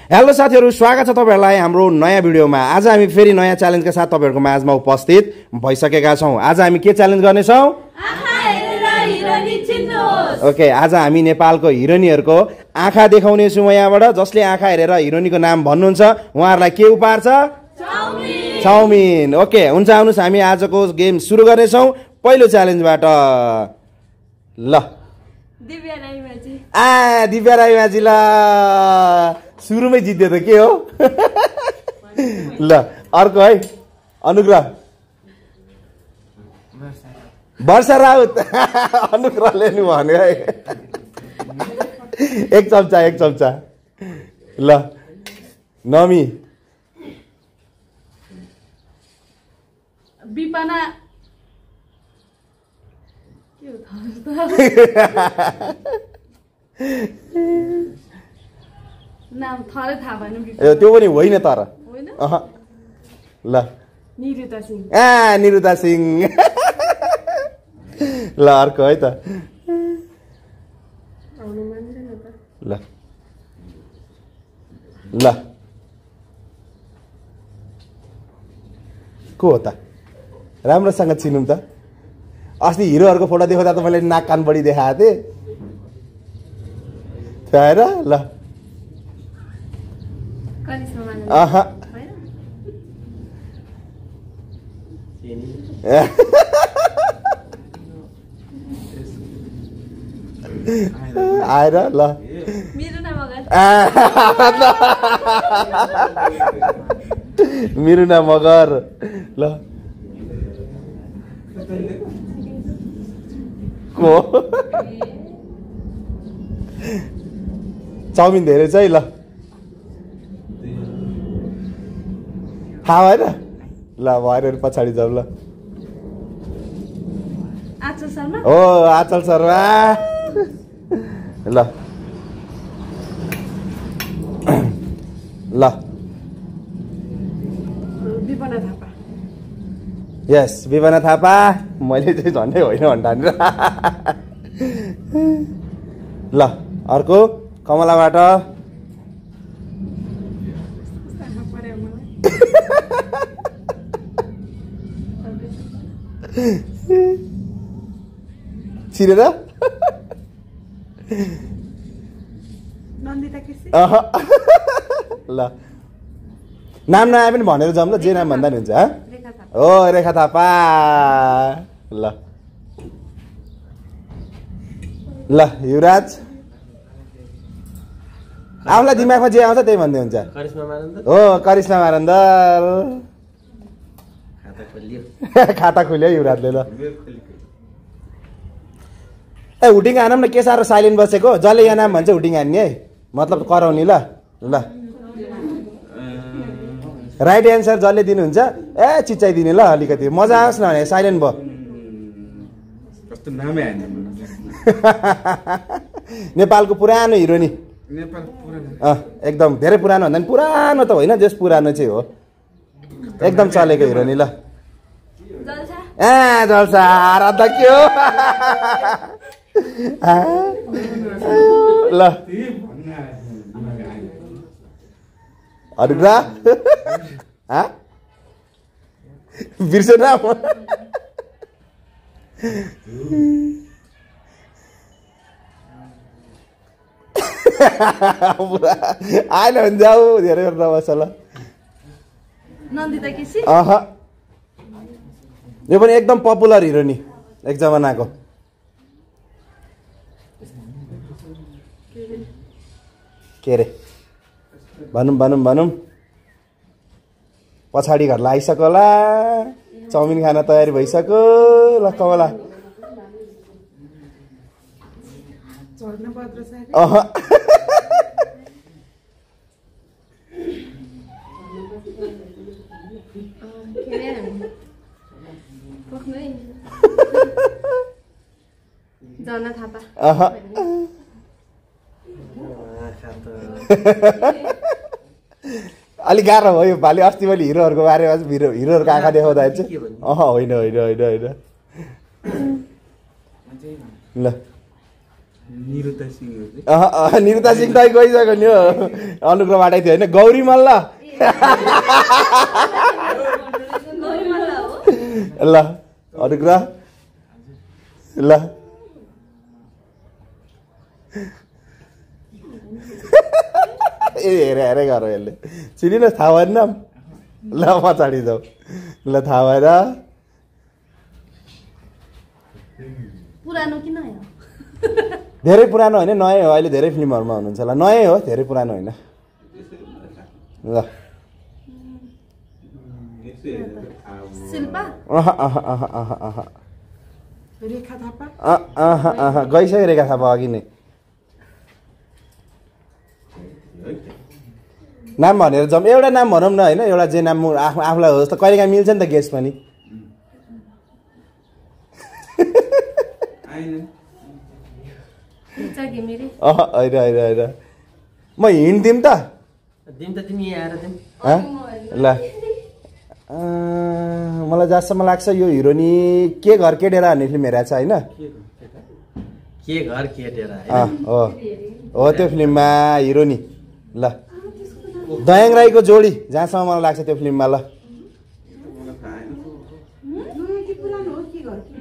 Hello साथीहरु, स्वागत छ तपाईहरुलाई हाम्रो नयाँ भिडियोमा। आज हामी फेरि नयाँ च्यालेन्जका साथ तपाईहरुको माझमा उपस्थित भइसकेका छौं। आज हामी के च्यालेन्ज गर्ने छौं? आँखा हेरेर हिरोनी चिन्नुहोस्। ओके, आज हामी नेपालको हिरोनीहरुको आँखा देखाउने छौं यहाँबाट। जसले आँखा हेरेर हिरोनीको नाम भन्नुहुन्छ उहाँहरुलाई के उपहार छ? चाउमिन। चाउमिन। ओके, हुन्छ, आउनुस् हामी आजको गेम सुरु गर्ने छौं पहिलो च्यालेन्जबाट। ल दिव्या राईमाझी। दिव्या राईमाझी ल सुरुमै जित्यो त के हो? ल अर्को है, अनुग्रह। वर्षा राउत। अनुग्रहले नि भन्यो है। एक चम्चा। ल नमी। विपना नाम थरै थाहा भएन। त्यो पनि होइन तर। होइन? ल निरुता सिंह। निरुता सिंह। ल अर्को है त। ल ल को हो त? राम्रोसँग चिनौँ त। अस्ति हिरोहरूको फोटो देखाउँदा त मैले नाक कान बढी देखाएको थिएँ हेर। ल आएर ल मिरुना मगर। ल को चाउमिन धेरै चाहिँ। ल थाहा भएन? ल भएर पछाडि जाऊ। ल आचल शर्मा। ओ आचल शर्मा। ल ल विपना थापा। यस, विपना थापा। मैले चाहिँ झन्डै होइन भन्दा। ल अर्को कमलाबाट। छिरेर नन्दिता केसी। ल नाम नआए पनि भनेर जाऊँ ल, जे नाम भन्दा नि हुन्छ। हो रेखा थापा। ल ल युवराज। आफूलाई दिमागमा जे आउँछ त्यही भन्दै हुन्छ। हो करिश्मा मारन्दर। खाता खोल्यो युवराजले। ल ए हुटिङ हानौँ न। के साह्रो साइलेन्ट बसेको? जसले यहाँ नाम भन्छ हुटिङ हान्ने है, मतलब कराउने। ल ल राइट एन्सर जसले दिनुहुन्छ चिच्चाइदिने। ल अलिकति मजा आओस् न भने साइलेन्ट भयो। नेपालको पुरानो हिरोनी। एकदम धेरै पुरानो भन्दा पनि पुरानो त होइन, जस पुरानो चाहिँ हो, एकदम चलेको हिरोनी। ल जल्सा आराध के हो? ल अनुग्रह। बिर्सेन आएन भने जाऊ, धेरै नबस। ल नन्दिता केसी। यो पनि एकदम पपुलर हिरोनी एक जमानाको। के अरे भनौँ पछाडि घरलाई आइसक्यो होला। चाउमिन खाना तयारी भइसक्यो। ल कमला। जना थापा। अलिक गाह्रो भयो यो पालि। अस्ति मैले हिरोहरूको बारेमा हिरोहरूको आँखा देखाउँदा चाहिँ होइन। ल निरुता सिंह निरुता सिंह त गइसक्यो नि हो अनुग्रहबाटै थियो होइन गौरी मल्ल ल अनुग्रह ल ए हेरे हेरे गर यसले चिनिनुहोस् थाहा भएन ल पछाडि जाऊ ल थाहा भएर पुरानो कि नयाँ धेरै पुरानो होइन नयाँ हो अहिले धेरै फिल्महरूमा हुनुहुन्छ ल नयाँ हो धेरै पुरानो होइन ल शिल्पा रेखा थापा गइसक्यो रेखा थापा अघि नै नाम भनेर जाउँ एउटा नाम भनौँ न होइन एउटा जे नाम आफूलाई होस् त कहिलेकाहीँ मिल्छ नि त गेस पनि होइन होइन होइन म हिँड दिउँ त तिमी आएर ल मलाई जहाँसम्म लाग्छ यो हिरोनी के घर के डेरा भन्ने फिल्म हेरेको छ होइन के घर के डेरा हो त्यो फिल्ममा हिरोनी ल दयाङ राईको जोडी जहाँसम्म मलाई लाग्छ त्यो फिल्ममा ल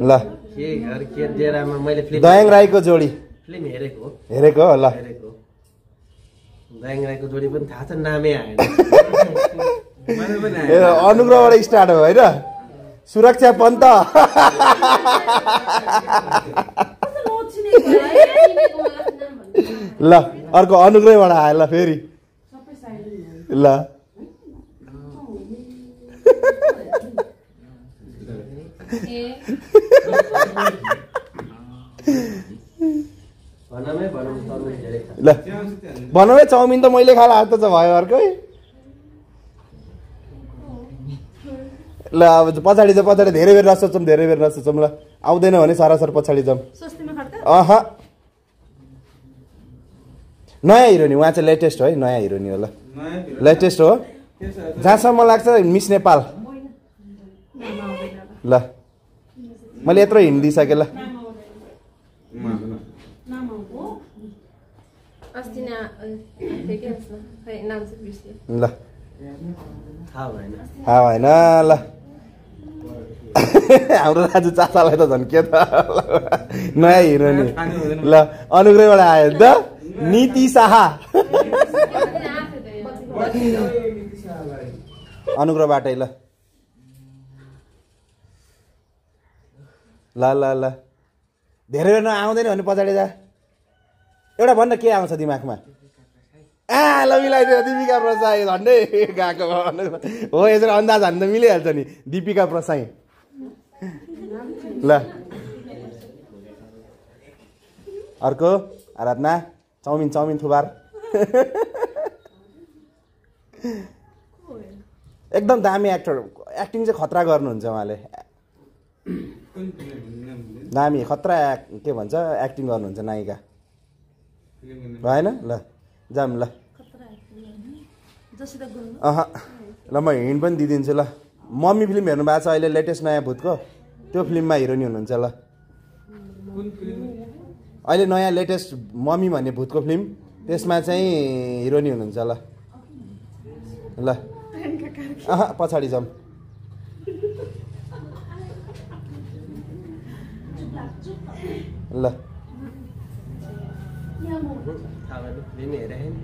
ल के घर के डेरामा मैले फिल्म दयाङ राईको जोडी फिल्म हेरेको हेरेको हो ल हेरेको दयाङ राईको जोडी पनि थाहा छ नामै आएन अनुग्रहबाट स्टार्ट हो होइन सुरक्षा पन्त ल अर्को अनुग्रहबाट आयो ल फेरि ल ल भनौँ है चाउमिन त मैले खाला हात त भयो अर्कै ल अब पछाडि चाहिँ पछाडि धेरै बेर नसोचौँ धेरै बेर नसोचौँ ल आउँदैन भने सरासर पछाडि जाउँ नयाँ हिरोनी उहाँ चाहिँ लेटेस्ट हो है नयाँ हिरोनी हो ल लेटेस्ट हो जहाँसम्म लाग्छ मिस नेपाल ल मैले यत्रो हिँड दिइसकेँ ल ल थाहा भएन ल हाम्रो राजु चाचालाई त झन् के त नयाँ हिरोनी ल अनुग्रहबाट आयो त नीति शाह अनुग्रहबाटै ल ल ल ल धेरै बेर नआउँदैन भने पछाडि जा एउटा भन्न के आउँछ दिमागमा ल मिलाइदियो दीपिका प्रसाई झन्डै गएको हो यसरी अन्दाज हान्नु त मिलिहाल्छ नि दीपिका प्रसाई ल अर्को आराधना चाउमिन चाउमिन थुबार एकदम दामी एक्टर एक्टिङ चाहिँ खतरा गर्नुहुन्छ उहाँले दामी खतरा के भन्छ एक्टिङ गर्नुहुन्छ नायिका भएन ल जाम ल ल म हिँड पनि दिइदिन्छु ल मम्मी फिल्म हेर्नु भएको छ अहिले लेटेस्ट नयाँ भूतको त्यो फिल्ममा हिरोनी हुनुहुन्छ ल अहिले नयाँ लेटेस्ट मम्मी भन्ने भूतको फिल्म त्यसमा चाहिँ हिरोनी हुनुहुन्छ ल ल पछाडि जाउँ ल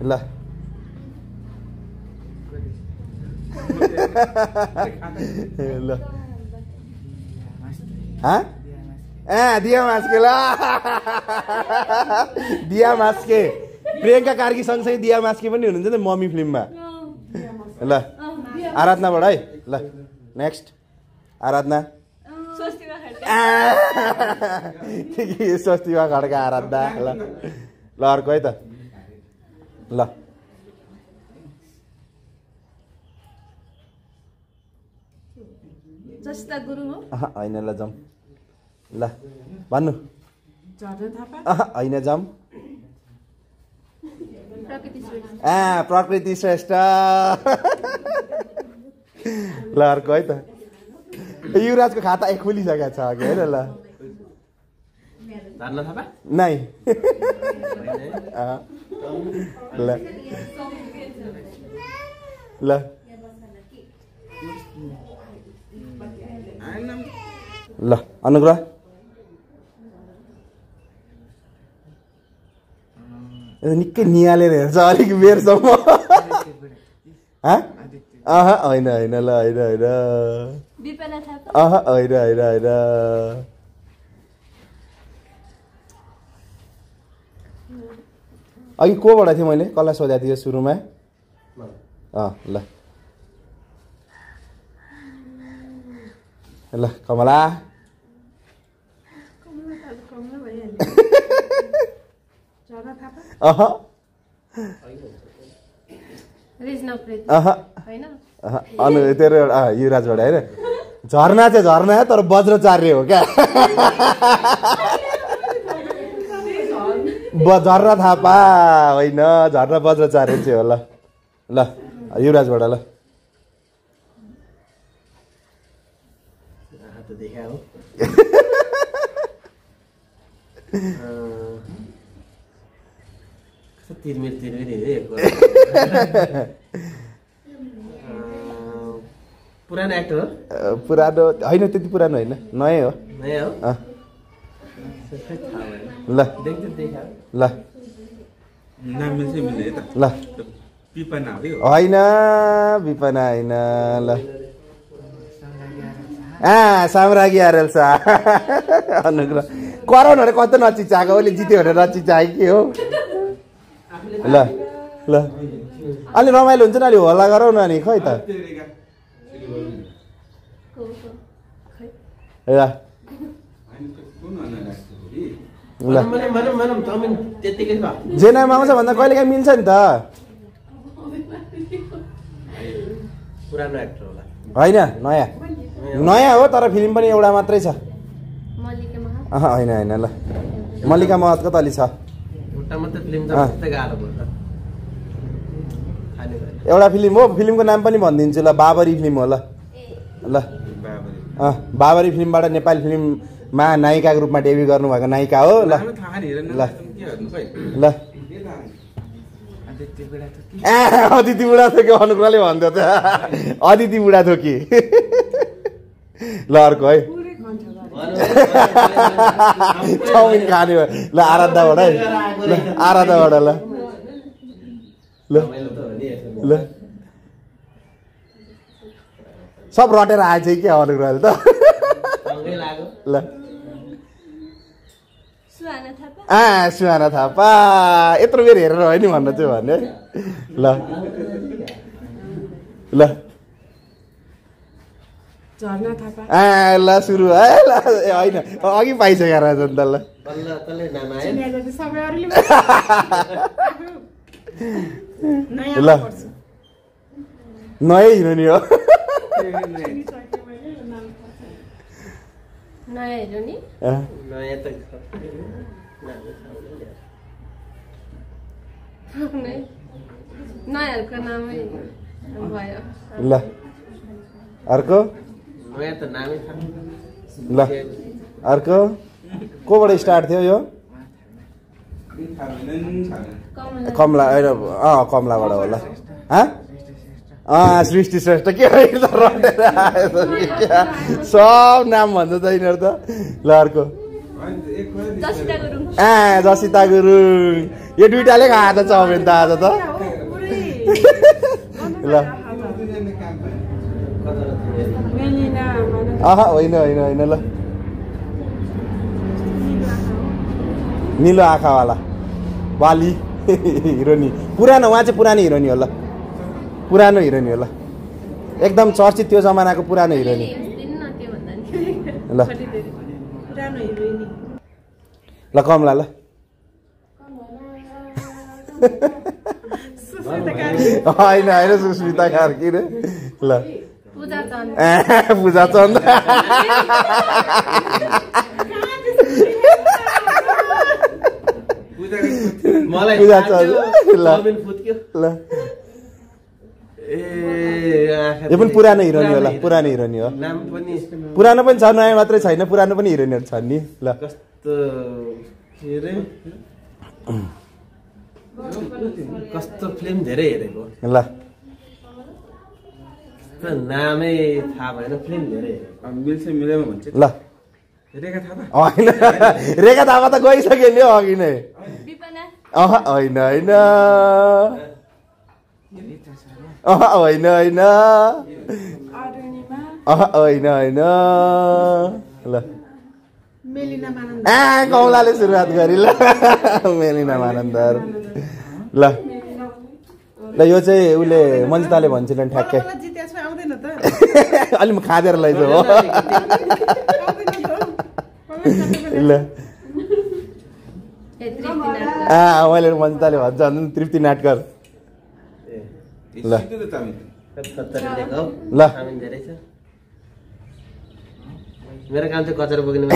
ल ल दिया मास्के ल दिया मास्के प्रियङ्का कार्की सँगसँगै दिया मास्के पनि हुनुहुन्छ नि मम्मी फिल्ममा ल आराधनाबाट है ल नेक्स्ट आराधना स्वस्तिमा खड्का आराधना ल ल अर्को है त ल होइन ल जाउँ ल भन्नु होइन जाउँ प्रकृति श्रेष्ठ ल अर्को है त युवराजको खाता खुलिसकेको छ अघि होइन ल धर्न थापा नाइ ल ल ल अनुग्रह निकै निहालेर हेर्छ अलिक बेरसम्म होइन होइन ल होइन होइन होइन होइन होइन अघि कोबाट थिएँ मैले कसलाई सोधेको थिएँ सुरुमा ल ल कमला अनु तेरो एउटा युवराजबाट होइन झर्ना चाहिँ झर्ना तर वज्रचार्य हो क्या झर्ना थापा होइन झर्ना वज्रचार्य चाहिँ हो ल ल युवराजबाट ल देखा हो तिरमिर पुरानो एक्टर हो पुरानो होइन त्यति पुरानो होइन नयाँ हो नयाँ हो ल ल ल विपना होइन विपना होइन ल साम्राज्ञी आरेल शाह अनुग्रह कराउन भने कस्तो नचिचाएको उसले जित्यो भनेर नचिचाएको के हो ल ल अलि रमाइलो हुन्छ नि अलि हल्ला गरौँ न अनि खै त ल जेनामा आउँछ भन्दा कहिलेकाहीँ मिल्छ नि त पुरानो एक्टर होला होइन नयाँ नयाँ हो तर फिल्म पनि एउटा मात्रै छ होइन होइन ल मल्लिका महतको त अलि छ एउटा फिल्म हो फिल्मको नाम पनि भनिदिन्छु ल बाबरी फिल्म हो ल ल बाबरी फिल्मबाट नेपाली फिल्ममा नायिकाको रूपमा डेब्यु गर्नुभएको नायिका हो ल ल ल अदिति बुढा थोकी अनुग्रहले भन्थ्यो त अदिति बुढा थोकी ल अर्को है चाउमिन खाने भयो ल आराधाबाट है ल आराधाबाट ल ल ल सब रटेर आएछ क्या अनुग्रहले त ल सुहाना थापा यत्रो बेर हेरेर होइन भन्न चाहिँ भने ल ल ल सुरु है ल होइन अघि पाइसकेको रहेछ नि त ल ल नयाँ हिरोनी हो नयाँ हिरोनी नयाँहरूको नामै भयो ल अर्को ल अर्को कोबाट स्टार्ट थियो यो कमला कमलाबाट होला सृष्टि श्रेष्ठ के सब नाम भन्छ त यिनीहरू त ल अर्को जसिता गुरुङ यो दुइटाले खाएको त चाउमिन त आज त ल होइन होइन होइन ल निलो आँखावाला वाली हिरोनी पुरानो उहाँ चाहिँ पुरानो हिरोनी हो ल पुरानो हिरोनी हो ल एकदम चर्चित त्यो जमानाको पुरानो हिरोनी ल ल कमला ल होइन होइन सुस्मिता कार्की रे ल पूजा चन्द पूजा चन्द ल ल यो पनि पुरानो हिरोनी होला पुरानो हिरोनी हो पुरानो पनि छ नयाँ मात्रै छैन पुरानो पनि हिरोइनहरू छन् नि ल कस्तो के अरे कस्तो फिल्म धेरै हेरेको ल नामै थाहा भएन फिल्म धेरै हेरेको मिल्छ मिलेमा भन्छ ल रेखा थापा होइन रेखा थापा त गइसक्यो नि अघि नै होइन होइन होइन होइन होइन होइन ल कमलाले सुरुवात गरी ल मेलिना मानन्दर ल ल यो चाहिँ उसले मन्जिताले भन्छन् ठ्याक्कै अलि म खाँदेर लैजाऊ हो ल मैले मन्जिताले भन्छ तृप्ति नाटकर ल ल मेरो काम चाहिँ कचरा बोक्ने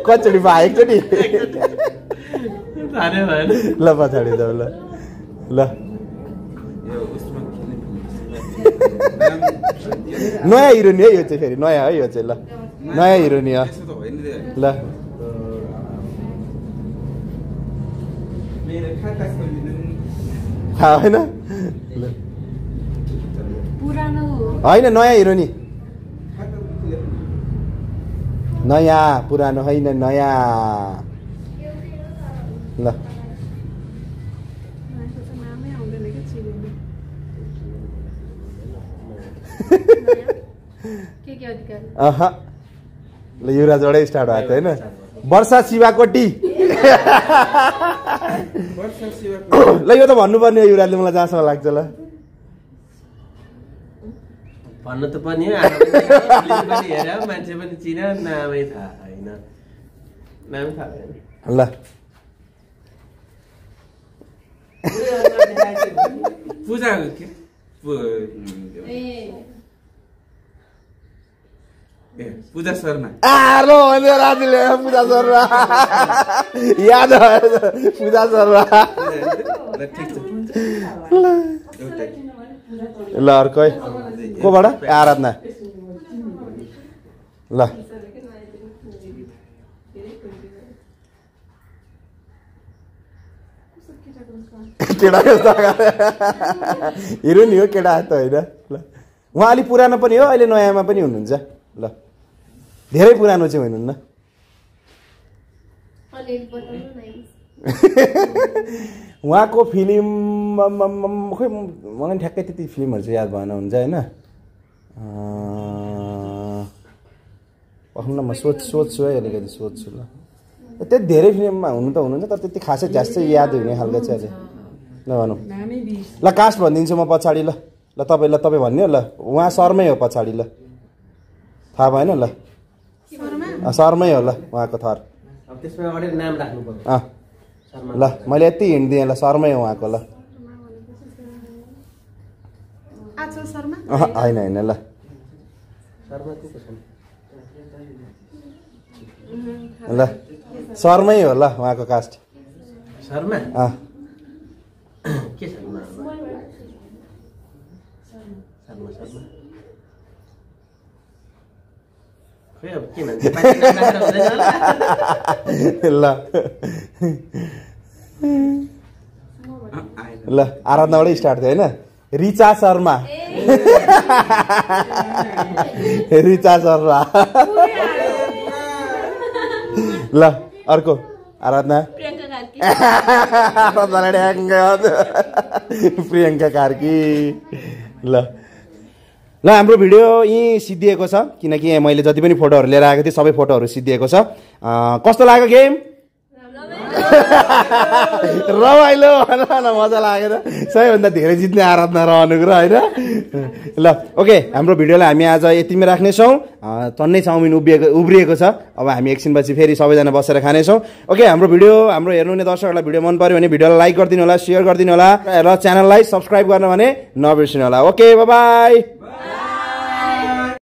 कचोडी भयो एकचोटि ल पछाडि जाऊ ल ल नयाँ हिरोनी है यो चाहिँ फेरि नयाँ है यो चाहिँ ल नयाँ हिरोनी हो ल थाहा होइन होइन नयाँ हिरोनी नयाँ पुरानो होइन नयाँ ल ल युवराजबाटै स्टार्ट भएको होइन वर्षा शिवाकोटी ल यो त भन्नुपर्ने हो युवराजले मलाई जहाँसम्म लाग्छ ल भन्नु त पनि हो हेर मान्छे पनि चिन्यो नामै थाहा होइन नामै थाहा भएन ल पूजा के पूजा शर्मा आलो भन्यो राजुले पूजा शर्मा याद भयो पूजा शर्मा ल अर्कै कोबाट आराधना ल केटा जस्तो हिरो नि हो केटा त होइन ल उहाँ अलिक पुरानो पनि हो अहिले नयाँमा पनि हुनुहुन्छ ल धेरै पुरानो चाहिँ हुनुहुन्न उहाँको फिल्म खै मलाई ठ्याक्कै त्यति फिल्महरू चाहिँ याद भएन हुन्छ होइन पर्खौँ न म सोध्छु है अलिकति सोध्छु ल त्यति धेरै फिल्ममा हुनु त हुनुहुन्छ तर त्यति खासै झ्यासै याद हुने खालको चाहिँ अहिले ल भनौँ ल कास्ट भनिदिन्छु म पछाडि ल ल तपाईँ भन्ने हो ल उहाँ शर्मै हो पछाडि ल थाहा भएन ल शर्मै हो ल उहाँको थर अब त्यसमा अगाडि नाम राख्नु पर्छ ल मैले यति हिँड दिएँ ल शर्मै हो उहाँको ल होइन होइन ल ल शर्मै हो ल उहाँको कास्ट शर्मा के शर्मा शर्मा शर्मा खै अब के भन्छ ल ल आराधनाबाटै स्टार्ट थियो होइन रिचा शर्मा रिचा शर्मा ल अर्को आराधना प्रियङ्का कार्की ल ल हाम्रो भिडियो यहीँ सिद्धिएको छ किनकि मैले जति पनि फोटोहरू लिएर आएको थिएँ सबै फोटोहरू सिद्धिएको छ कस्तो लाग्यो गेम रमाइलो भन मजा लागेर सबैभन्दा धेरै जित्ने आराधना रहनुको र होइन ल ओके हाम्रो भिडियोलाई हामी आज यतिमै राख्नेछौँ टन्नै चाउमिन उब्रिएको छ अब हामी एकछिनपछि फेरि सबैजना बसेर खानेछौँ ओके हाम्रो हेर्नु हुने दर्शकहरूलाई भिडियो मन पऱ्यो भने भिडियोलाई लाइक गरिदिनु होला सेयर गरिदिनु होला र च्यानललाई सब्सक्राइब गर्न भने नबिर्सिनु होला ओके बाई